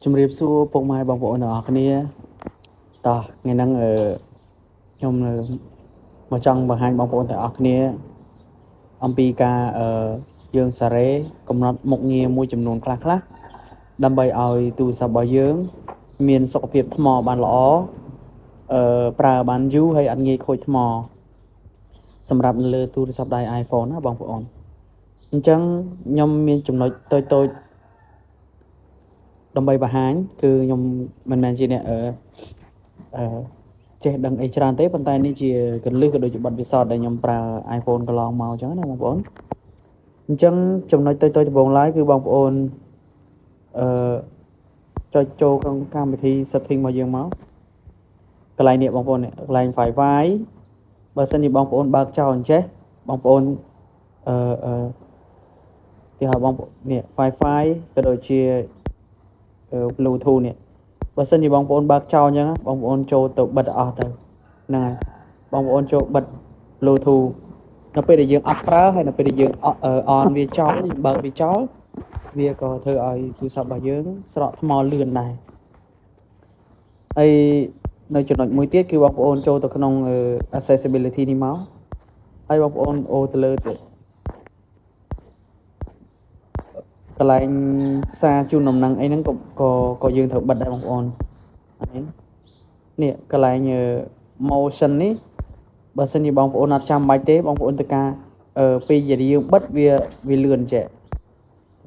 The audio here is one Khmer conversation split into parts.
ជំរាបសួរពុកម៉ែបងប្អូនទាំងអស់គ្នាតោះថ្ងៃហ្នឹងខ្ញុំមកចង់បង្ហាញបងប្អូនទាំងអស់គ្នាអំពីការយើងសារ៉េកំណត់មុខងារមួយចំនួនខ្លះដើម្បីឲ្យទូរស័ព្ទរបស់យើងមានសុខភាពថ្មបានល្អប្រើបានយូរហើយអត់ងាយខូចថ្មសម្រាប់នៅលើទូរស័ព្ទដៃ iPhone ណាបងប្អូនអញ្ចឹងខ្ញុំមានចំណុចតូចដើម្បីបង្ហាញគឺខ្ញុំមិនមែនជាអ្នកចេះដឹងអីច្រើនទេប៉ុន្តែនេះជាកលឹះក៏ដូចជាបទពិសោធន៍ដែលខ្ញុំប្រើ iPhone កន្លងមកអញ្ចឹងណាបងប្អូនអញ្ចឹងចំណុចតូចដំបូងឡើយគឺបងប្អូនចុចចូលក្នុងកម្មវិធី setting របស់យើងមកកន្លែងនេះបងប្អូនកន្លែង Wi-Fi បើសិនជាបងប្អូនបើកចោលអញ្ចេះបងប្អូនទីហៅបងនេះ Wi-Fi ក៏ដូចជាBluetooth នេះបើសិនជាបងប្អូនបើកចោលអញ្ចឹងបងប្អូនចូលទៅបិទអស់ទៅហ្នឹងហើយបងប្អូនចូលបិទ Bluetooth នៅពេលដែលយើងអត់ប្រើហើយនៅពេលដែលយើងអនវាចោលយើងបើកវាចោលវាក៏ធ្វើឲ្យទូរស័ព្ទរបស់យើងស្រកថ្មលឿនដែរហើយនៅចំណុចមួយទៀតគឺបងប្អូនចូលទៅក្នុង accessibility នេះមកហើយបងប្អូនអូទៅលើទៅកន្លែងសារជូនដំណឹងអីហ្នឹងក៏យើងត្រូវបិទដែរបងប្អូននេះកន្លែង motion នេះបើសិនជាបងប្អូនអត់ចាំបាច់ទេបងប្អូនទៅការពេលដែលយើងបិទវាលឿនចេះ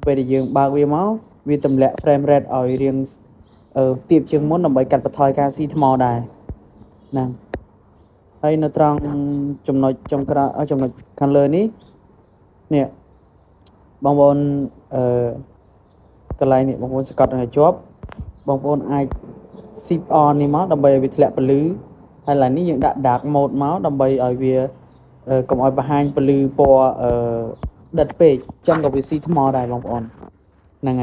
ពេលដែលយើងបើកវាមកវាទម្លាក់ frame rate ឲ្យរៀងទាបជាងមុនដើម្បីកាត់បន្ថយការស៊ីថ្មដែរហ្នឹងហើយនៅត្រង់ចំណុចចុងក្រោយចំណុចខាងលើនេះបងប្អូនកន្លែងនេះបងប្អូនសង្កត់ឲ្យជាប់បងប្អូនអាច shift on នេះមកដើម្បីឲ្យវាធ្លាក់ពលឺហើយឡើយនេះយើងដាក់ dark mode មកដើម្បីឲ្យវាកុំឲ្យបង្ហាញពលឺពណ៌ដិតពេកអញ្ចឹងក៏វាស៊ីថ្មដែរបងប្អូនហ្នឹង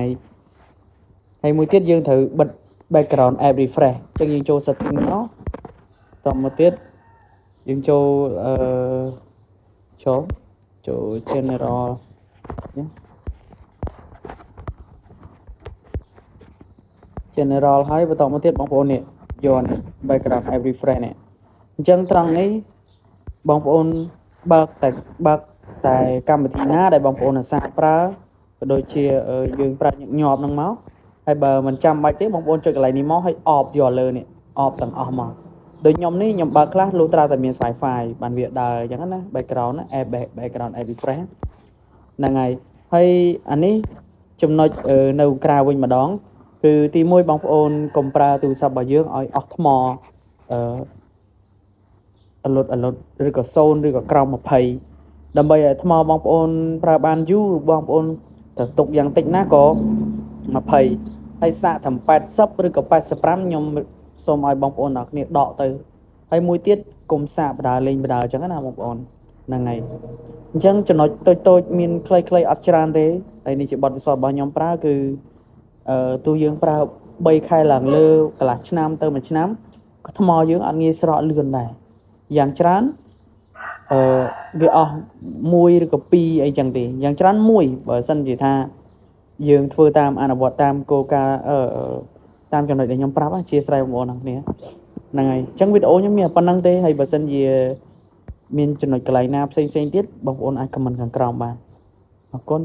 ហើយមួយទៀតយើងត្រូវបិទ background app refresh អញ្ចឹងយើងចូល setting មកតមកទៀតយើងចូល general general ហើយបន្តមកទៀតបងប្អូននេះយក background app refresh នេះអញ្ចឹងត្រង់នេះបងប្អូនបើកតែកម្មវិធីណាដែលបងប្អូនអាសាប្រើក៏ដូចជាយើងប្រើញឹកញាប់ហ្នឹងមកហើយបើមិនចាំបាច់ទេបងប្អូនចុចកន្លែងនេះមកហើយអបយកលើនេះអបទាំងអស់មកដូចខ្ញុំនេះខ្ញុំបើកខ្លះលុះត្រាតែមាន Wi-Fi បានវាដើរអញ្ចឹងណា background ណា background app refresh ហ្នឹងហើយអានេះចំណុចនៅក្រៅវិញម្ដងគឺទី1បងប្អូនកុំប្រើទូរស័ព្ទរបស់យើងឲ្យអស់ថ្មអលត់ឬក៏0ឬក៏ក្រោម20ដើម្បីឲ្យថ្មបងប្អូនប្រើបានយូរបងប្អូនត្រូវទុកយ៉ាងតិចណាក៏20ហើយសាកត្រឹម80ឬក៏85ខ្ញុំសូមឲ្យបងប្អូនអ្នកគ្នាដកទៅហើយមួយទៀតកុំសាកបដាលេងបដាអញ្ចឹងណាបងប្អូនហ្នឹងហើយអញ្ចឹងចំណុចតូចមានខ្លីអត់ច្រើនទេហើយនេះជាបទពិសោធន៍របស់ខ្ញុំប្រើគឺទោះយើងប្រើ3ខែឡើងលើកន្លះឆ្នាំទៅ1ឆ្នាំក៏ថ្មយើងអត់ងាយស្រកលឿនដែរយ៉ាងច្រើនវាអស់1ឬក៏2អីចឹងទេយ៉ាងច្រើន1បើសិនជាថាយើងធ្វើតាមអនុវត្តតាមគោលការណ៍តាមចំណុចដែលខ្ញុំប្រាប់អធិស្ឋានបងប្អូនទាំងគ្នាហ្នឹងហើយអញ្ចឹងវីដេអូខ្ញុំមានប៉ុណ្្នឹងទេហើយបើសិនជាមានចំណុចកន្លែងណាផ្សេងទៀតបងប្អូនអាចខមមិនខាងក្រោមបានអរគុណ